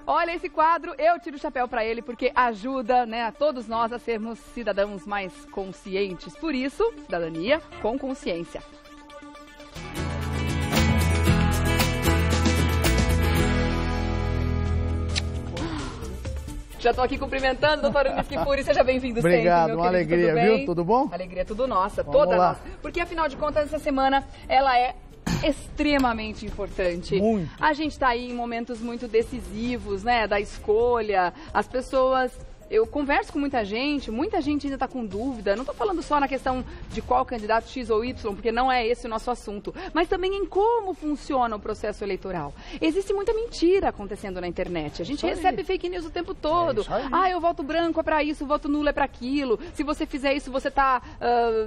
Olha, esse quadro, eu tiro o chapéu para ele porque ajuda, né, a todos nós a sermos cidadãos mais conscientes. Por isso, cidadania com consciência. Já estou aqui cumprimentando, doutor Unis Kifuri, seja bem-vindo sempre. Obrigado, meu uma querido, alegria, tudo bem? viu? Tudo bom? Alegria é tudo nossa, Vamos toda lá. nossa. Porque, afinal de contas, essa semana, ela é extremamente importante. Muito. A gente está aí em momentos muito decisivos, né, da escolha. As pessoas... Eu converso com muita gente ainda está com dúvida. Não estou falando só na questão de qual candidato X ou Y, porque não é esse o nosso assunto, mas também em como funciona o processo eleitoral. Existe muita mentira acontecendo na internet. A gente recebe fake news o tempo todo. Eu voto branco é para isso, o voto nulo é para aquilo. Se você fizer isso, você está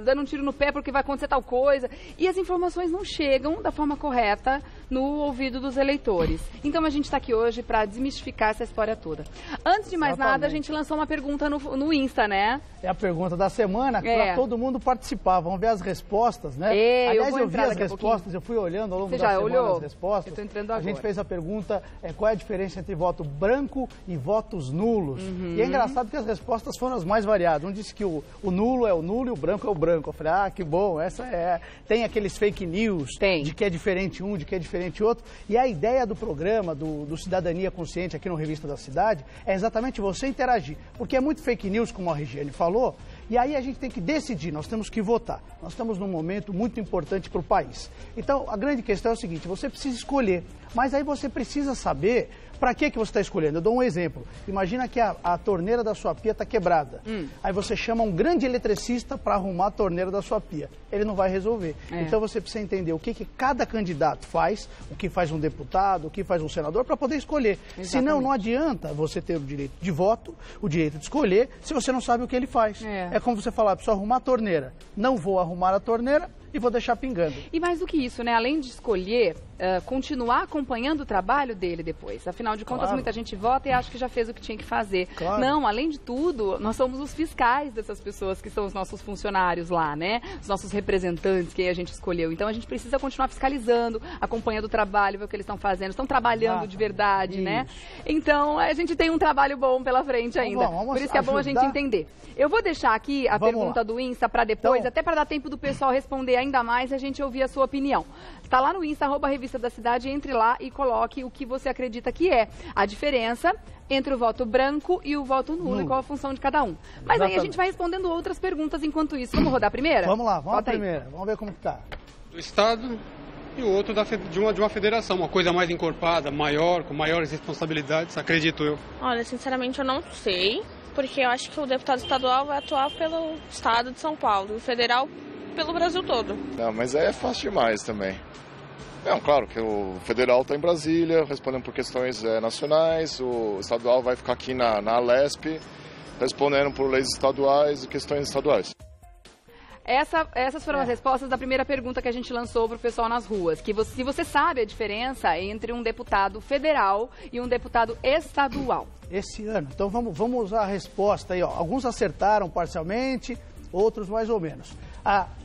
dando um tiro no pé porque vai acontecer tal coisa. E as informações não chegam da forma correta no ouvido dos eleitores. Então a gente está aqui hoje para desmistificar essa história toda. Antes de mais nada, a gente lançou uma pergunta no Insta, né? É a pergunta da semana, para todo mundo participar. Vamos ver as respostas, né? Aliás, eu vi as respostas, eu fui olhando ao longo da semana as respostas. Eu tô entrando agora. A gente fez a pergunta, qual é a diferença entre voto branco e votos nulos? E é engraçado que as respostas foram as mais variadas. Um disse que o nulo é o nulo e o branco é o branco. Eu falei, que bom, essa é... Tem aqueles fake news de que é diferente um, de que é diferente outro. E a ideia do programa, do Cidadania Consciente aqui no Revista da Cidade, é exatamente você interagir. Porque é muito fake news, como a Regiane falou, e aí a gente tem que decidir, nós temos que votar. Nós estamos num momento muito importante para o país. Então, a grande questão é o seguinte, você precisa escolher, mas aí você precisa saber para que você está escolhendo. Eu dou um exemplo. Imagina que a torneira da sua pia está quebrada. Aí você chama um grande eletricista para arrumar a torneira da sua pia. Ele não vai resolver. Então você precisa entender o que cada candidato faz, o que faz um deputado, o que faz um senador, para poder escolher. Senão, não adianta você ter o direito de voto, o direito de escolher, se você não sabe o que ele faz. É como você falar, preciso arrumar a torneira. Não vou arrumar a torneira e vou deixar pingando. E mais do que isso, né? Além de escolher, continuar acompanhando o trabalho dele depois. Afinal de contas, muita gente vota e acha que já fez o que tinha que fazer. Não, além de tudo, nós somos os fiscais dessas pessoas que são os nossos funcionários lá, né? Os nossos representantes que a gente escolheu. Então, a gente precisa continuar fiscalizando, acompanhando o trabalho, ver o que eles estão fazendo. Estão trabalhando de verdade, né? Então, a gente tem um trabalho bom pela frente ainda. Por isso que é bom a gente entender. Eu vou deixar aqui a pergunta do Insta para depois, até para dar tempo do pessoal responder ainda mais e a gente ouvir a sua opinião. Está lá no Insta, @Revista da Cidade, entre lá e coloque o que você acredita que é a diferença entre o voto branco e o voto nulo e qual a função de cada um. Mas aí a gente vai respondendo outras perguntas enquanto isso. Vamos rodar a primeira? Vamos lá, vamos a primeira. Vamos ver como está. Do Estado e o outro de uma federação, uma coisa mais encorpada, maior, com maiores responsabilidades, acredito eu. Olha, sinceramente eu não sei, porque eu acho que o deputado estadual vai atuar pelo estado de São Paulo, e o federal pelo Brasil todo. Não, mas aí é fácil demais também. Não, claro que o federal está em Brasília, respondendo por questões nacionais, o estadual vai ficar aqui na Alesp, respondendo por leis estaduais e questões estaduais. Essas foram as respostas da primeira pergunta que a gente lançou para o pessoal nas ruas. Que se você sabe a diferença entre um deputado federal e um deputado estadual. Esse ano. Então vamos usar a resposta aí. Alguns acertaram parcialmente, outros mais ou menos.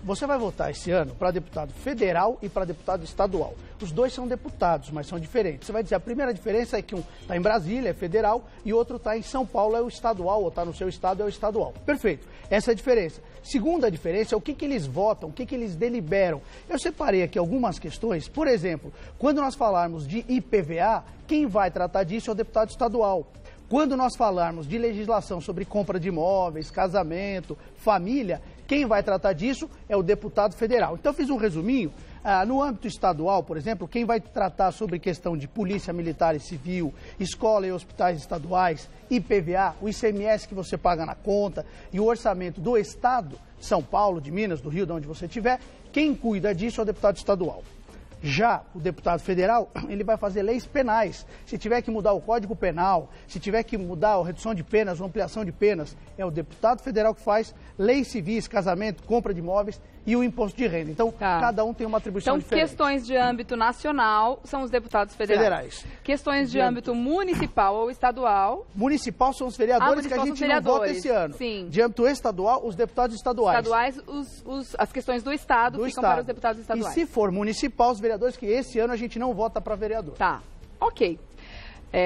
Você vai votar esse ano para deputado federal e para deputado estadual. Os dois são deputados, mas são diferentes. Você vai dizer, a primeira diferença é que um está em Brasília, é federal, e outro está em São Paulo, é o estadual, ou está no seu estado, é o estadual. Perfeito. Essa é a diferença. Segunda diferença é o que eles votam, o que eles deliberam. Eu separei aqui algumas questões. Por exemplo, quando nós falarmos de IPVA, quem vai tratar disso é o deputado estadual. Quando nós falarmos de legislação sobre compra de imóveis, casamento, família, quem vai tratar disso é o deputado federal. Então, eu fiz um resuminho. No âmbito estadual, por exemplo, quem vai tratar sobre questão de polícia militar e civil, escola e hospitais estaduais, IPVA, o ICMS que você paga na conta e o orçamento do estado, São Paulo, de Minas, do Rio, de onde você estiver, quem cuida disso é o deputado estadual. Já o deputado federal, ele vai fazer leis penais. Se tiver que mudar o Código Penal, se tiver que mudar a redução de penas ou ampliação de penas, é o deputado federal que faz leis civis, casamento, compra de imóveis e o imposto de renda. Então, cada um tem uma atribuição diferente. Então, questões de âmbito nacional são os deputados federais. Questões de âmbito municipal ou estadual. Municipal são os vereadores que a gente não vota esse ano. Sim. De âmbito estadual, os deputados estaduais. Estaduais, as questões do estado ficam para os deputados estaduais. E se for municipal, os vereadores que esse ano a gente não vota para vereador. Tá, ok.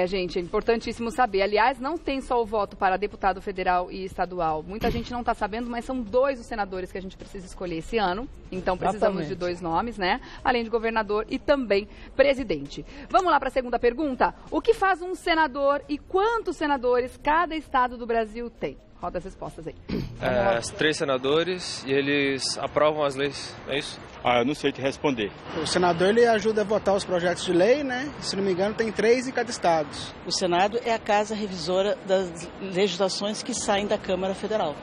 Gente, é importantíssimo saber. Aliás, não tem só o voto para deputado federal e estadual. Muita gente não está sabendo, mas são 2 os senadores que a gente precisa escolher esse ano. Então, precisamos de 2 nomes, né? Além de governador e também presidente. Vamos lá para a segunda pergunta. O que faz um senador e quantos senadores cada estado do Brasil tem? Roda as respostas aí. 3 senadores e eles aprovam as leis, é isso? Eu não sei te responder. O senador ele ajuda a votar os projetos de lei, né? Se não me engano, tem 3 em cada estado. O Senado é a casa revisora das legislações que saem da Câmara Federal.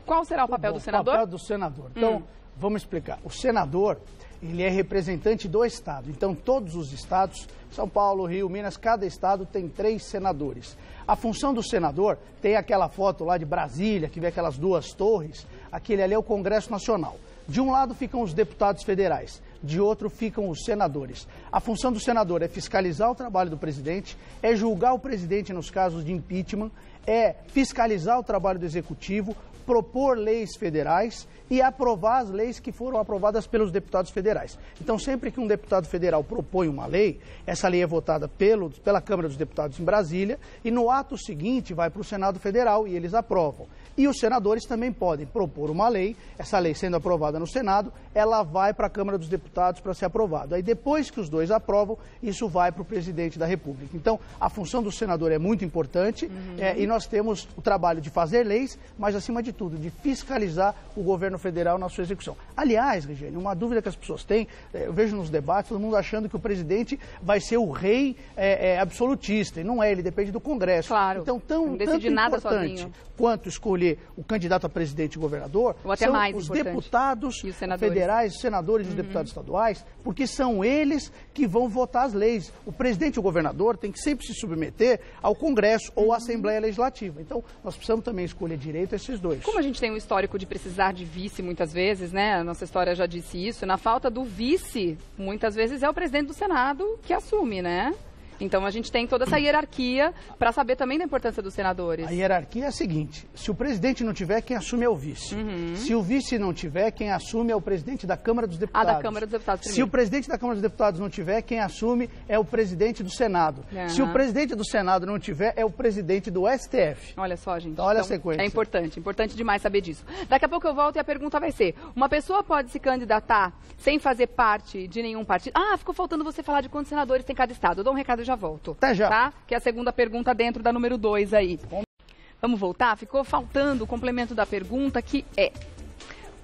Qual será o papel do senador? O papel do senador. Então, vamos explicar. O senador, ele é representante do estado. Então, todos os estados, São Paulo, Rio, Minas, cada estado tem 3 senadores. A função do senador, tem aquela foto lá de Brasília, que vê aquelas 2 torres, aquele ali é o Congresso Nacional. De um lado ficam os deputados federais, de outro ficam os senadores. A função do senador é fiscalizar o trabalho do presidente, é julgar o presidente nos casos de impeachment, é fiscalizar o trabalho do executivo, propor leis federais e aprovar as leis que foram aprovadas pelos deputados federais. Então, sempre que um deputado federal propõe uma lei, essa lei é votada pela Câmara dos Deputados em Brasília e no ato seguinte vai para o Senado Federal e eles aprovam. E os senadores também podem propor uma lei, essa lei sendo aprovada no Senado, ela vai para a Câmara dos Deputados para ser aprovada. Aí depois que os 2 aprovam, isso vai para o presidente da República. Então, a função do senador é muito importante e nós temos o trabalho de fazer leis, mas acima de tudo, de fiscalizar o governo federal na sua execução. Aliás, Regiane, uma dúvida que as pessoas têm, eu vejo nos debates, todo mundo achando que o presidente vai ser o rei absolutista, e não é, ele depende do Congresso. Claro, então, não decide nada importante sozinho. Quanto escolher o candidato a presidente e governador, ou até são mais os importante. deputados federais, os senadores e os deputados estaduais, porque são eles que vão votar as leis. O presidente e o governador têm que sempre se submeter ao Congresso ou à Assembleia Legislativa. Então, nós precisamos também escolher direito a esses 2. Como a gente tem um histórico de precisar de vice muitas vezes, né? A nossa história já disse isso. Na falta do vice, muitas vezes é o presidente do Senado que assume, né? Então, a gente tem toda essa hierarquia para saber também da importância dos senadores. A hierarquia é a seguinte, se o presidente não tiver, quem assume é o vice. Se o vice não tiver, quem assume é o presidente da Câmara dos Deputados. Da Câmara dos Deputados primeiro. Se o presidente da Câmara dos Deputados não tiver, quem assume é o presidente do Senado. Se o presidente do Senado não tiver, é o presidente do STF. Olha só, gente. Então, olha a sequência. É importante demais saber disso. Daqui a pouco eu volto e a pergunta vai ser, uma pessoa pode se candidatar sem fazer parte de nenhum partido? Ficou faltando você falar de quantos senadores tem cada estado. Eu dou um recado e já volto. Até já. Tá? Que é a segunda pergunta dentro da número 2 aí. Vamos voltar? Ficou faltando o complemento da pergunta, que é: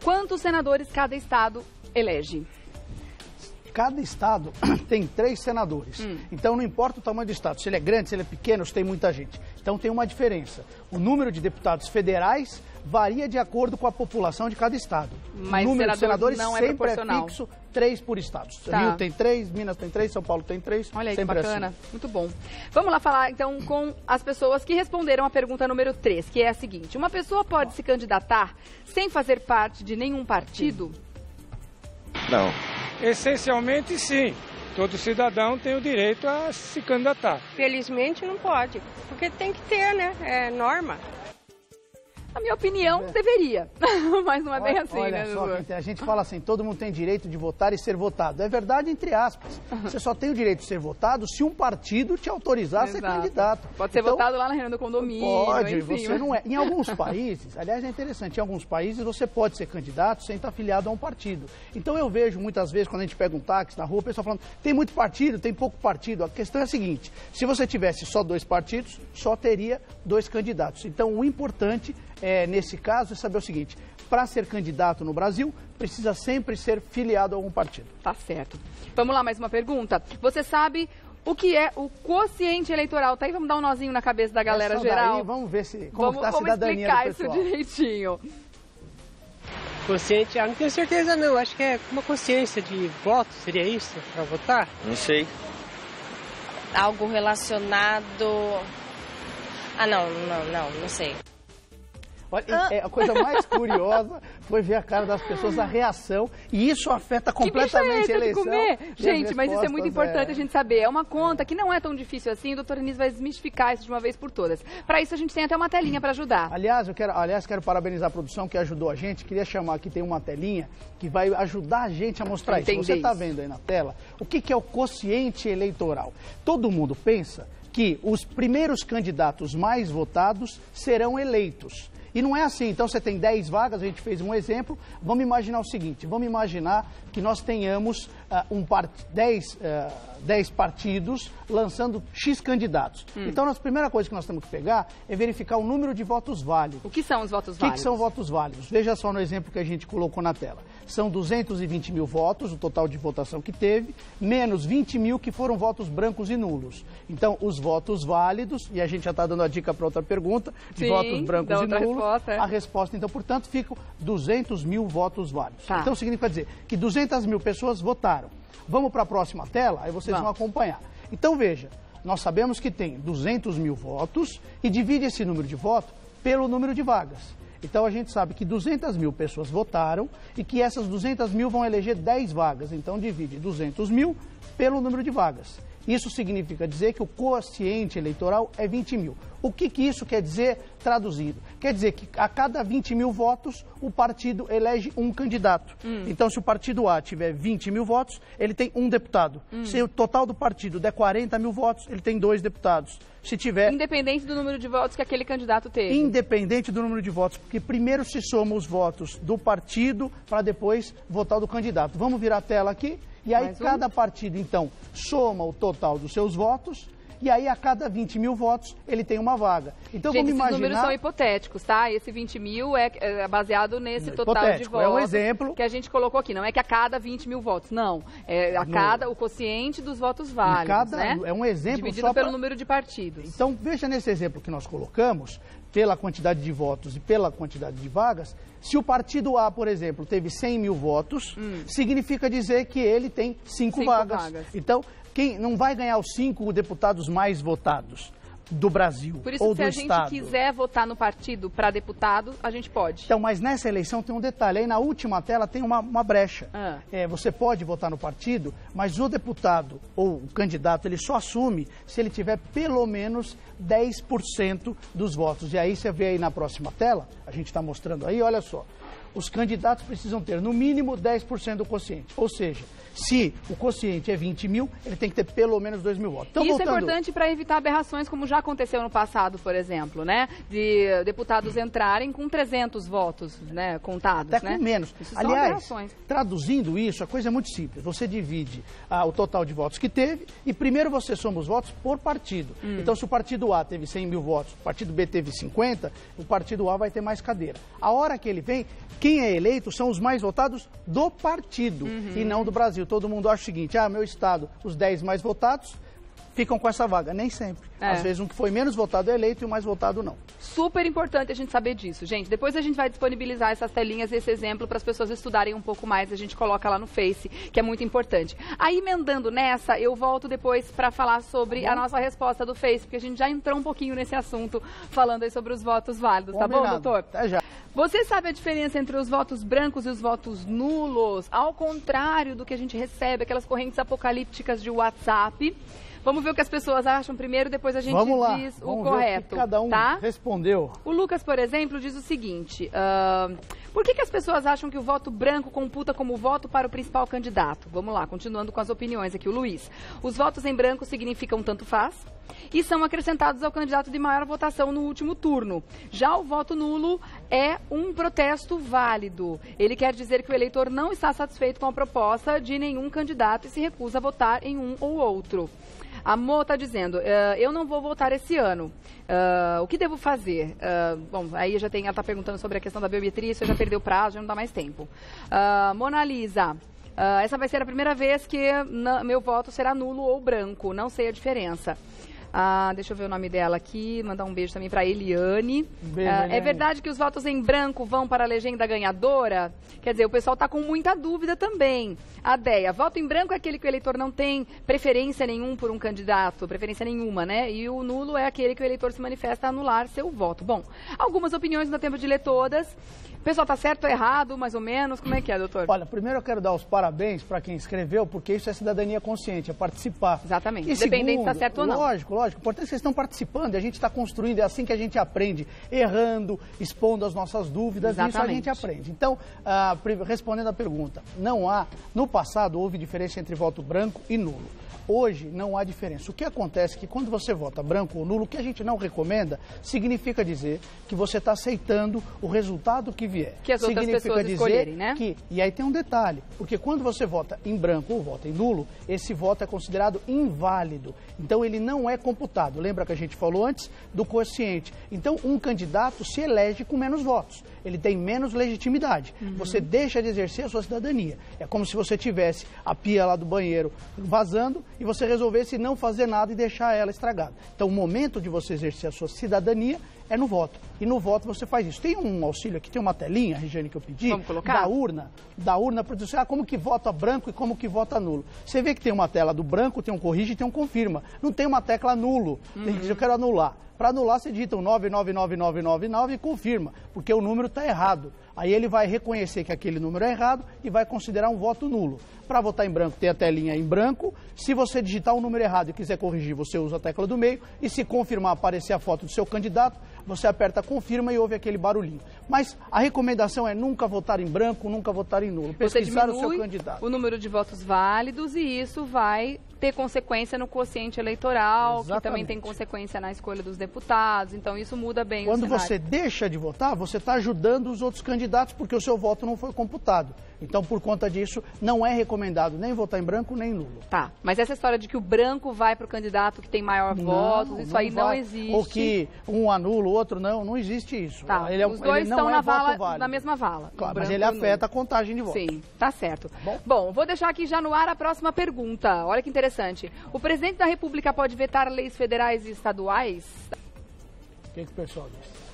quantos senadores cada estado elege? Cada estado tem 3 senadores. Então, não importa o tamanho do estado, se ele é grande, se ele é pequeno, se tem muita gente. Então, tem uma diferença. O número de deputados federais varia de acordo com a população de cada estado. Mas o número de senadores não é sempre proporcional. É fixo, 3 por estado. Tá. Rio tem 3, Minas tem 3, São Paulo tem 3. Olha aí que sempre bacana, assim. Muito bom. Vamos lá falar então com as pessoas que responderam a pergunta número 3, que é a seguinte: uma pessoa pode se candidatar sem fazer parte de nenhum partido? Não. Essencialmente, sim. Todo cidadão tem o direito a se candidatar. Felizmente não pode, porque tem que ter, né? É norma. A minha opinião, deveria. Mas não é bem assim, olha né, só, Dudu? a gente fala assim, todo mundo tem direito de votar e ser votado. É verdade, entre aspas. Você só tem o direito de ser votado se um partido te autorizar a ser candidato. Pode ser votado lá na reunião do condomínio. Pode, enfim. você não é. Em alguns países, aliás, é interessante, em alguns países você pode ser candidato sem estar afiliado a um partido. Então eu vejo muitas vezes, quando a gente pega um táxi na rua, o pessoal falando, tem muito partido, tem pouco partido. A questão é a seguinte, se você tivesse só 2 partidos, só teria 2 candidatos. Então o importante nesse caso, é saber o seguinte: para ser candidato no Brasil, precisa sempre ser filiado a algum partido. Tá certo. Vamos lá, mais uma pergunta. Você sabe o que é o quociente eleitoral? Tá aí, vamos dar um nozinho na cabeça da galera geral. Daí, vamos ver como está a cidadania do pessoal. Vamos explicar isso direitinho. Quociente, não tenho certeza não. Acho que é uma consciência de voto, seria isso? Para votar? Não sei. Algo relacionado... não sei. A coisa mais curiosa foi ver a cara das pessoas, a reação, e isso afeta completamente a eleição. Gente, mas isso é muito importante a gente saber. É uma conta que não é tão difícil assim, o doutor Anísio vai desmistificar isso de uma vez por todas. Para isso a gente tem até uma telinha para ajudar. Aliás, quero parabenizar a produção que ajudou a gente. Queria chamar aqui, tem uma telinha que vai ajudar a gente a mostrar isso. Você está vendo aí na tela o que é o quociente eleitoral. Todo mundo pensa que os primeiros candidatos mais votados serão eleitos. E não é assim. Então, você tem 10 vagas, a gente fez um exemplo. Vamos imaginar o seguinte, vamos imaginar que nós tenhamos 10 partidos lançando X candidatos. Então, a primeira coisa que nós temos que pegar é verificar o número de votos válidos. O que são os votos válidos? O que são votos válidos? Veja só no exemplo que a gente colocou na tela. São 220 mil votos, o total de votação que teve, menos 20 mil que foram votos brancos e nulos. Então, os votos válidos, e a gente já está dando a dica para outra pergunta, de votos brancos e nulos, a resposta, então, portanto, ficam 200 mil votos válidos. Tá. Então, significa dizer que 200 mil pessoas votaram. Vamos para a próxima tela, aí vocês vão acompanhar. Então, veja, nós sabemos que tem 200 mil votos e divide esse número de votos pelo número de vagas. Então, a gente sabe que 200 mil pessoas votaram e que essas 200 mil vão eleger 10 vagas. Então, divide 200 mil pelo número de vagas. Isso significa dizer que o quociente eleitoral é 20 mil. O que isso quer dizer traduzido? Quer dizer que a cada 20 mil votos, o partido elege um candidato. Então, se o partido A tiver 20 mil votos, ele tem um deputado. Se o total do partido der 40 mil votos, ele tem 2 deputados. Se tiver... Independente do número de votos que aquele candidato teve. Independente do número de votos, porque primeiro se soma os votos do partido para depois votar do candidato. Vamos virar a tela aqui. E aí cada partido, então, soma o total dos seus votos, e aí a cada 20 mil votos ele tem uma vaga. Então, gente, vamos imaginar... esses números são hipotéticos, tá? Esse 20 mil é baseado nesse total de votos. É um exemplo. Que a gente colocou aqui. Não é que a cada 20 mil votos, não. É a cada o quociente dos votos válidos, né? É um exemplo dividido pelo número de partidos. Então, veja nesse exemplo que nós colocamos, pela quantidade de votos e pela quantidade de vagas, se o partido A, por exemplo, teve 100 mil votos, significa dizer que ele tem 5 vagas. Então, quem não vai ganhar os 5 deputados mais votados do Brasil Por isso, ou do Estado. Se a gente quiser votar no partido para deputado, a gente pode. Então, mas nessa eleição tem um detalhe. Aí na última tela tem uma brecha. Você pode votar no partido, mas o deputado ou o candidato, ele só assume se ele tiver pelo menos 10% dos votos. E aí você vê aí na próxima tela, a gente está mostrando aí, olha só. Os candidatos precisam ter no mínimo 10% do quociente. Ou seja, se o quociente é 20 mil, ele tem que ter pelo menos 2 mil votos. Então, isso é importante para evitar aberrações, como já aconteceu no passado, por exemplo, né? De deputados entrarem com 300 votos, né, contados, até né? com menos. Isso Aliás, traduzindo isso, a coisa é muito simples. Você divide o total de votos que teve e primeiro você soma os votos por partido. Então, se o partido A teve 100 mil votos, o partido B teve 50, o partido A vai ter mais cadeira. A hora que ele vem, quem é eleito são os mais votados do partido e não do Brasil. Todo mundo acha o seguinte, meu estado, os 10 mais votados ficam com essa vaga. Nem sempre. Às vezes um que foi menos votado é eleito e o mais votado não. Super importante a gente saber disso, gente. Depois a gente vai disponibilizar essas telinhas, esse exemplo, para as pessoas estudarem um pouco mais. A gente coloca lá no Face, que é muito importante. Aí, emendando nessa, eu volto depois para falar sobre a nossa resposta do Face, porque a gente já entrou um pouquinho nesse assunto, falando aí sobre os votos válidos. Combinado. Tá bom, doutor? Até já. Você sabe a diferença entre os votos brancos e os votos nulos? Ao contrário do que a gente recebe, aquelas correntes apocalípticas de WhatsApp. Vamos ver o que as pessoas acham primeiro, depois a gente diz o correto. Ver o que cada um respondeu. O Lucas, por exemplo, diz o seguinte, por que as pessoas acham que o voto branco computa como voto para o principal candidato? Vamos lá, continuando com as opiniões aqui. O Luiz, os votos em branco significam tanto faz e são acrescentados ao candidato de maior votação no último turno. Já o voto nulo é um protesto válido. Ele quer dizer que o eleitor não está satisfeito com a proposta de nenhum candidato e se recusa a votar em um ou outro. A Mo está dizendo, eu não vou votar esse ano. O que devo fazer? Bom, aí já tem, ela está perguntando sobre a questão da biometria, isso já perdeu prazo, já não dá mais tempo. Mona Lisa, essa vai ser a primeira vez que meu voto será nulo ou branco, não sei a diferença. Deixa eu ver o nome dela aqui, mandar um beijo também para Eliane. Beijo, É verdade que os votos em branco vão para a legenda ganhadora? Quer dizer, o pessoal está com muita dúvida também. A Deia, voto em branco é aquele que o eleitor não tem preferência nenhuma por um candidato, preferência nenhuma, né? E o nulo é aquele que o eleitor se manifesta a anular seu voto. Bom, algumas opiniões, não dá tempo de ler todas. O pessoal está certo ou errado, mais ou menos? Como é que é, doutor? Olha, primeiro eu quero dar os parabéns para quem escreveu, porque isso é cidadania consciente, é participar. Exatamente, e independente se segundo, está certo ou não. Lógico. O importante é que vocês estão participando e a gente está construindo, é assim que a gente aprende, errando, expondo as nossas dúvidas, Exatamente. isso a gente aprende. Então, respondendo a pergunta, no passado houve diferença entre voto branco e nulo. Hoje não há diferença. O que acontece é que quando você vota branco ou nulo, o que a gente não recomenda, significa dizer que você está aceitando o resultado que vier. Que as outras pessoas escolherem, né? E aí tem um detalhe, porque quando você vota em branco ou vota em nulo, esse voto é considerado inválido. Então ele não é computado. Lembra que a gente falou antes do quociente? Então um candidato se elege com menos votos. Ele tem menos legitimidade. Você deixa de exercer a sua cidadania. É como se você tivesse a pia lá do banheiro vazando e você resolvesse não fazer nada e deixar ela estragada. Então o momento de você exercer a sua cidadania é no voto. E no voto você faz isso. Tem um auxílio aqui, tem uma telinha, Regiane, que eu pedi, vamos colocar? da urna para dizer como que vota branco e como que vota nulo. Você vê que tem uma tela do branco, tem um corrige e tem um confirma. Não tem uma tecla nulo. Tem que dizer, eu quero anular. Para anular, você digita 999999 e confirma, porque o número está errado. Aí ele vai reconhecer que aquele número é errado e vai considerar um voto nulo. Para votar em branco, tem a telinha em branco. Se você digitar o número errado e quiser corrigir, você usa a tecla do meio. E se confirmar, aparecer a foto do seu candidato, você aperta confirma e ouve aquele barulhinho. Mas a recomendação é nunca votar em branco, nunca votar em nulo. Pesquisar o seu candidato. O número de votos válidos e isso vai ter consequência no quociente eleitoral, Exatamente. que também tem consequência na escolha dos deputados. Então isso muda bem Quando o cenário. você deixa de votar, você está ajudando os outros candidatos porque o seu voto não foi computado. Então, por conta disso, não é recomendado nem votar em branco nem nulo. Tá, mas essa história de que o branco vai para o candidato que tem maior votos, isso aí não existe. Ou que um anula, o outro não existe isso. Tá, Os dois estão na mesma vala. Claro, mas ele afeta a contagem de votos. Sim, tá certo. Bom, vou deixar aqui já no ar a próxima pergunta. Olha que interessante. O presidente da República pode vetar leis federais e estaduais? O que o pessoal diz?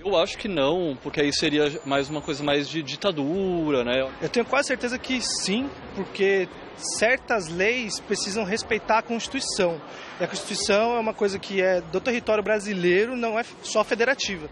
Eu acho que não, porque aí seria mais uma coisa mais de ditadura, né? Eu tenho quase certeza que sim, porque certas leis precisam respeitar a Constituição. E a Constituição é uma coisa que é do território brasileiro, não é só federativa.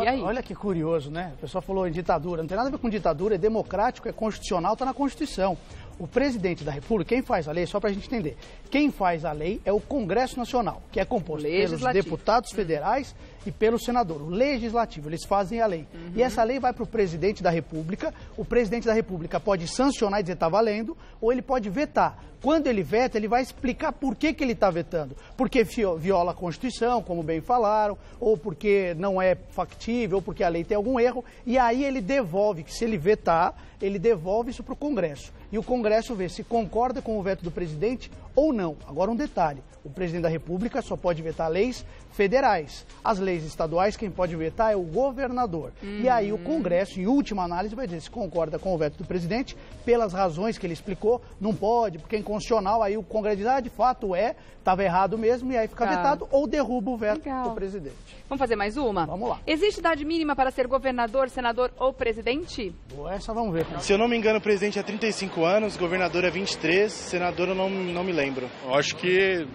E aí? Olha que curioso, né? O pessoal falou em ditadura. Não tem nada a ver com ditadura, é democrático, é constitucional, está na Constituição. O presidente da República, quem faz a lei, só para a gente entender, quem faz a lei é o Congresso Nacional, que é composto pelos deputados federais e pelo senador, o legislativo, eles fazem a lei. E essa lei vai para o presidente da República, o presidente da República pode sancionar e dizer está valendo, ou ele pode vetar. Quando ele veta, ele vai explicar por que ele está vetando. Porque viola a Constituição, como bem falaram, ou porque não é factível, ou porque a lei tem algum erro, e aí ele devolve, que se ele vetar, ele devolve isso para o Congresso. E o Congresso vê se concorda com o veto do presidente ou não. Agora um detalhe, o presidente da República só pode vetar leis federais. As leis estaduais, quem pode vetar é o governador. E aí o Congresso, em última análise, vai dizer se concorda com o veto do presidente, pelas razões que ele explicou, não pode, porque é inconstitucional, aí o Congresso diz, de fato estava errado mesmo, e aí fica vetado, ou derruba o veto do presidente. Vamos fazer mais uma? Vamos lá. Existe idade mínima para ser governador, senador ou presidente? Essa vamos ver. Se eu não me engano, o presidente é 35 anos, governador é 23, senador eu não me lembro. Eu acho que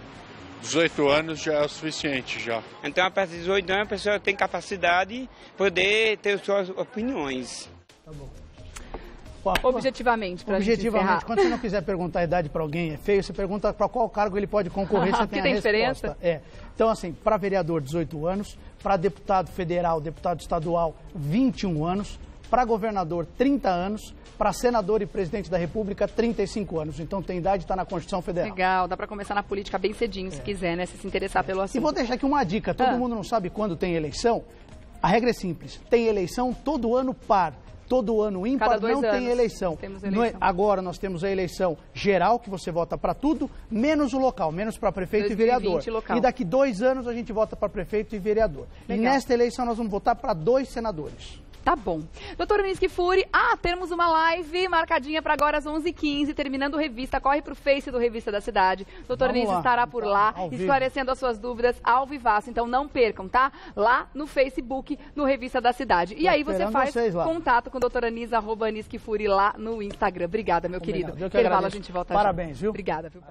18 anos já é o suficiente, já. Então, a partir de 18 anos, a pessoa tem capacidade de poder ter suas opiniões. Tá bom. Objetivamente, para Objetivamente, quando você não quiser perguntar a idade para alguém é feio, você pergunta para qual cargo ele pode concorrer, você tem a resposta. Diferença? Então, assim, para vereador, 18 anos, para deputado federal, deputado estadual, 21 anos, para governador, 30 anos, para senador e presidente da República, 35 anos. Então tem idade, está na Constituição Federal. Legal, dá para começar na política bem cedinho, se quiser, né? Se interessar pelo assunto. E vou deixar aqui uma dica, todo mundo não sabe quando tem eleição. A regra é simples, tem eleição todo ano par. Todo ano ímpar não tem eleição. Agora nós temos a eleição geral, que você vota para tudo, menos o local, menos para prefeito e vereador. Local. E daqui 2 anos a gente vota para prefeito e vereador. Legal. E nesta eleição nós vamos votar para 2 senadores. Tá bom. Doutora Anis Kfouri, temos uma live marcadinha para agora às 11h15, terminando Revista. Corre pro Face do Revista da Cidade. Doutora Anis estará por lá, esclarecendo as suas dúvidas ao vivaço. Então não percam, tá? Lá no Facebook, no Revista da Cidade. E aí você faz contato com a doutora Anis, @Anis Kfouri lá no Instagram. Obrigada, meu querido. Intervalo, a gente volta Parabéns, já. Viu? Obrigada, viu?